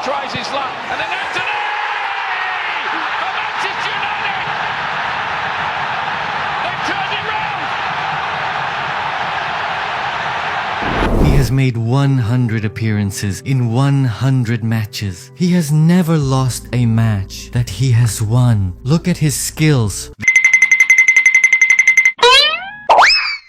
tries his luck, and then Antony! For Manchester United! They've turned it round! He has made 100 appearances in 100 matches. He has never lost a match that he has won. Look at his skills.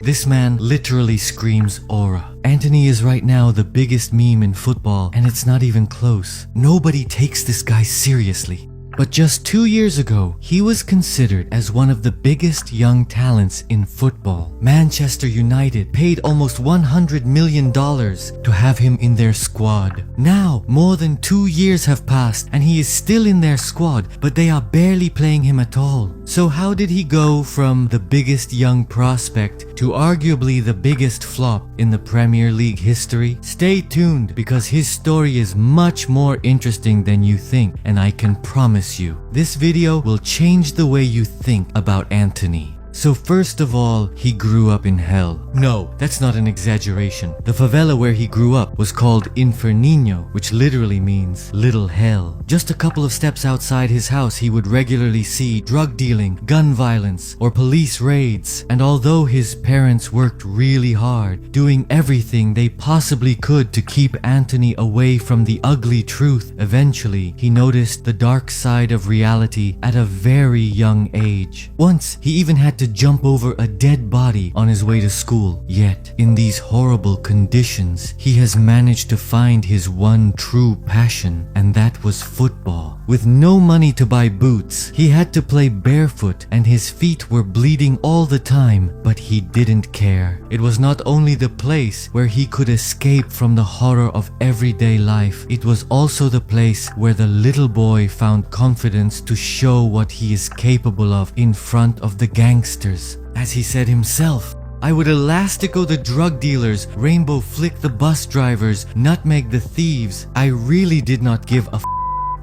This man literally screams aura. Antony is right now the biggest meme in football, and it's not even close. Nobody takes this guy seriously. But just 2 years ago, he was considered as one of the biggest young talents in football. Manchester United paid almost $100 million to have him in their squad. Now, more than 2 years have passed and he is still in their squad, but they are barely playing him at all. So how did he go from the biggest young prospect to arguably the biggest flop in the Premier League history? Stay tuned, because his story is much more interesting than you think, and I can promise you, this video will change the way you think about Antony. So first of all, he grew up in hell. No, that's not an exaggeration. The favela where he grew up was called Inferninho, which literally means little hell. Just a couple of steps outside his house, he would regularly see drug dealing, gun violence, or police raids. And although his parents worked really hard, doing everything they possibly could to keep Antony away from the ugly truth, eventually he noticed the dark side of reality at a very young age. Once, he even had to jump over a dead body on his way to school. Yet, in these horrible conditions, he has managed to find his one true passion, and that was football. With no money to buy boots, he had to play barefoot and his feet were bleeding all the time, but he didn't care. It was not only the place where he could escape from the horror of everyday life, it was also the place where the little boy found confidence to show what he is capable of in front of the gangsters. As he said himself, "I would elastico the drug dealers, rainbow flick the bus drivers, nutmeg the thieves. I really did not give a f***.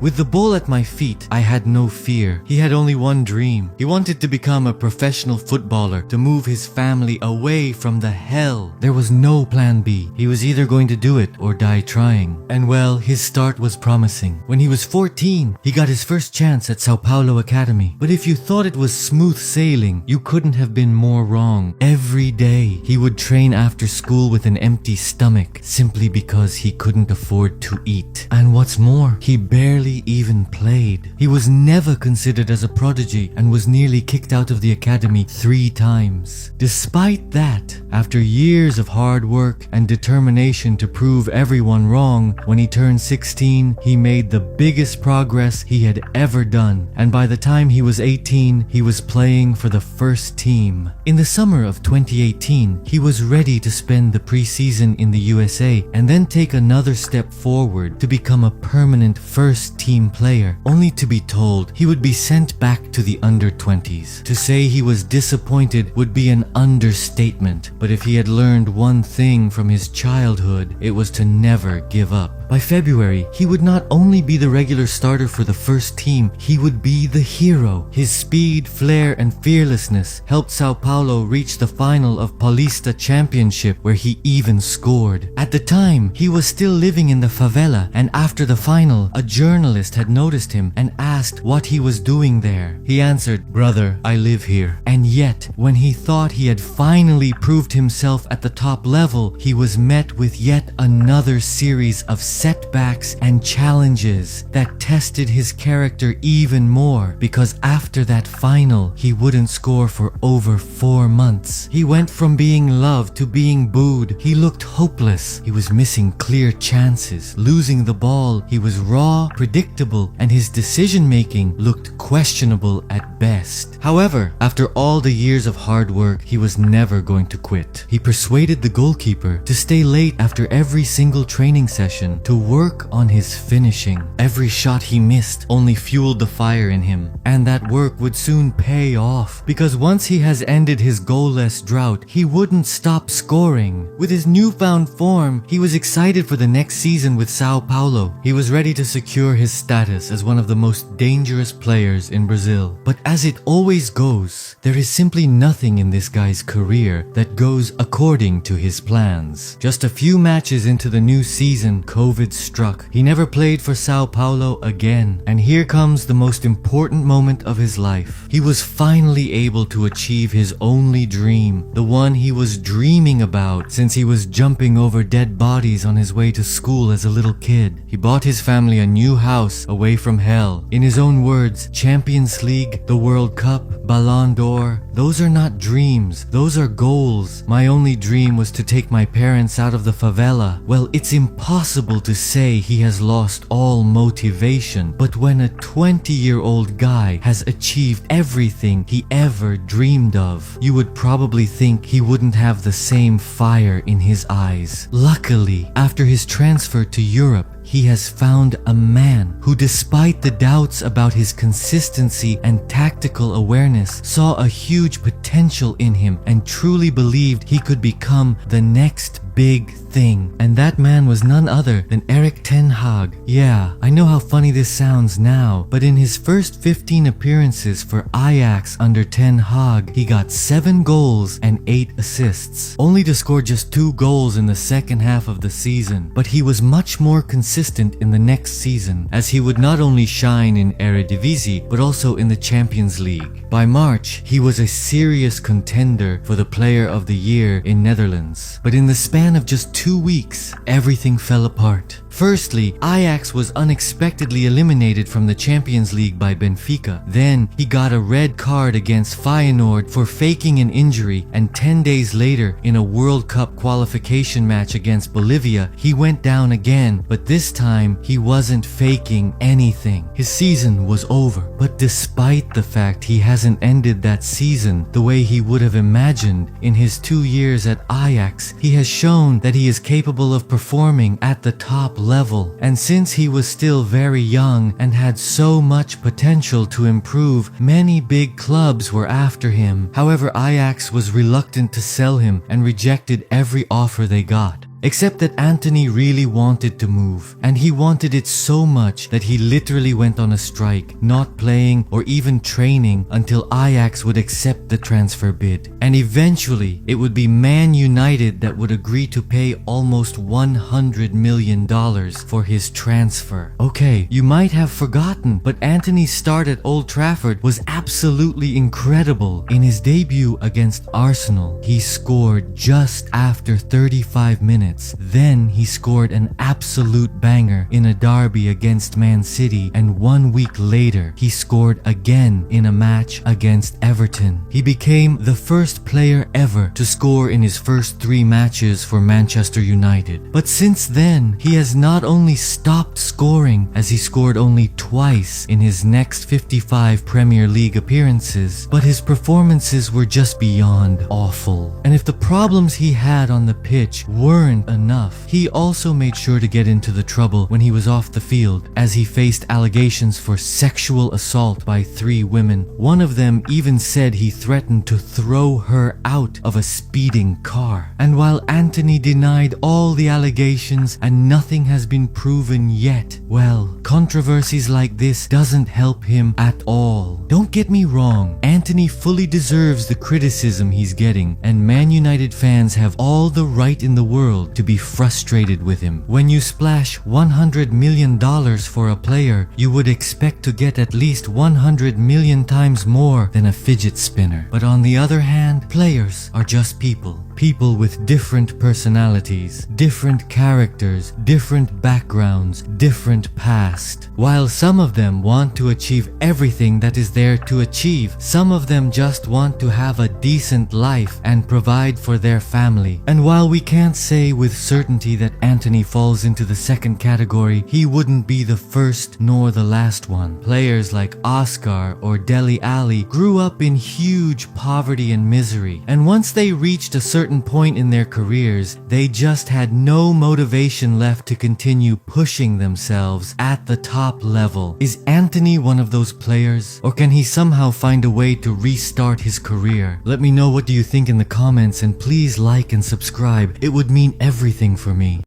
With the ball at my feet, I had no fear." He had only one dream. He wanted to become a professional footballer, to move his family away from the hell. There was no plan B. He was either going to do it or die trying. And well, his start was promising. When he was 14, he got his first chance at Sao Paulo Academy. But if you thought it was smooth sailing, you couldn't have been more wrong. Every day, he would train after school with an empty stomach, simply because he couldn't afford to eat. And what's more, he barely even played. He was never considered as a prodigy and was nearly kicked out of the academy 3 times. Despite that, after years of hard work and determination to prove everyone wrong, when he turned 16, he made the biggest progress he had ever done. And by the time he was 18, he was playing for the first team. In the summer of 2018, he was ready to spend the preseason in the USA and then take another step forward to become a permanent first team player, only to be told he would be sent back to the under-20s. To say he was disappointed would be an understatement, but if he had learned one thing from his childhood, it was to never give up. By February, he would not only be the regular starter for the first team, he would be the hero. His speed, flair, and fearlessness helped Sao Paulo reach the final of Paulista Championship, where he even scored. At the time, he was still living in the favela, and after the final, a journalist had noticed him and asked what he was doing there. He answered, "Brother, I live here." And yet, when he thought he had finally proved himself at the top level, he was met with yet another series of setbacks and challenges that tested his character even more, because after that final, he wouldn't score for over 4 months. He went from being loved to being booed. He looked hopeless. He was missing clear chances, losing the ball. He was raw, predictable, and his decision-making looked questionable at best. However, after all the years of hard work, he was never going to quit. He persuaded the goalkeeper to stay late after every single training session to work on his finishing. Every shot he missed only fueled the fire in him, and that work would soon pay off, because once he has ended his goalless drought, he wouldn't stop scoring. With his newfound form, he was excited for the next season with Sao Paulo. He was ready to secure his status as one of the most dangerous players in Brazil. But as it always goes, there is simply nothing in this guy's career that goes according to his plans. Just a few matches into the new season, COVID COVID struck. He never played for Sao Paulo again. And here comes the most important moment of his life. He was finally able to achieve his only dream, the one he was dreaming about since he was jumping over dead bodies on his way to school as a little kid. He bought his family a new house away from hell. In his own words, Champions League, the World Cup, Ballon d'Or, those are not dreams, those are goals. My only dream was to take my parents out of the favela. Well, it's impossible to say he has lost all motivation, but when a 20-year-old guy has achieved everything he ever dreamed of, you would probably think he wouldn't have the same fire in his eyes. Luckily, after his transfer to Europe, he has found a man who, despite the doubts about his consistency and tactical awareness, saw a huge potential in him and truly believed he could become the next big thing. And that man was none other than Erik ten Hag. Yeah, I know how funny this sounds now, but in his first 15 appearances for Ajax under ten Hag, he got 7 goals and 8 assists, only to score just 2 goals in the second half of the season. But he was much more consistent in the next season, as he would not only shine in Eredivisie, but also in the Champions League. By March, he was a serious contender for the Player of the Year in Netherlands. But in the span of just 2 weeks, everything fell apart. Firstly, Ajax was unexpectedly eliminated from the Champions League by Benfica. Then, he got a red card against Feyenoord for faking an injury, and 10 days later, in a World Cup qualification match against Bolivia, he went down again, but this time, he wasn't faking anything. His season was over, but despite the fact he hasn't ended that season the way he would have imagined, in his 2 years at Ajax, he has shown that he is capable of performing at the top level. And since he was still very young and had so much potential to improve, many big clubs were after him. However, Ajax was reluctant to sell him and rejected every offer they got. Except that Antony really wanted to move, and he wanted it so much that he literally went on a strike, not playing or even training until Ajax would accept the transfer bid. And eventually, it would be Man United that would agree to pay almost $100 million for his transfer. Okay, you might have forgotten, but Antony's start at Old Trafford was absolutely incredible. In his debut against Arsenal, he scored just after 35 minutes. Then he scored an absolute banger in a derby against Man City, and 1 week later he scored again in a match against Everton. He became the first player ever to score in his first 3 matches for Manchester United. But since then, he has not only stopped scoring, as he scored only twice in his next 55 Premier League appearances, but his performances were just beyond awful. And if the problems he had on the pitch weren't enough, he also made sure to get into the trouble when he was off the field, as he faced allegations for sexual assault by 3 women. One of them even said he threatened to throw her out of a speeding car. And while Antony denied all the allegations and nothing has been proven yet, well, controversies like this doesn't help him at all. Don't get me wrong, Antony fully deserves the criticism he's getting, and Man United fans have all the right in the world to be frustrated with him. When you splash $100 million for a player, you would expect to get at least 100 million times more than a fidget spinner. But on the other hand, players are just people. People with different personalities, different characters, different backgrounds, different past. While some of them want to achieve everything that is there to achieve, some of them just want to have a decent life and provide for their family. And while we can't say with certainty that Antony falls into the second category, he wouldn't be the first nor the last one. Players like Oscar or Dele Alli grew up in huge poverty and misery, and once they reached a certain point in their careers, they just had no motivation left to continue pushing themselves at the top level. Is Antony one of those players, or can he somehow find a way to restart his career? Let me know what do you think in the comments, and please like and subscribe. It would mean everything for me.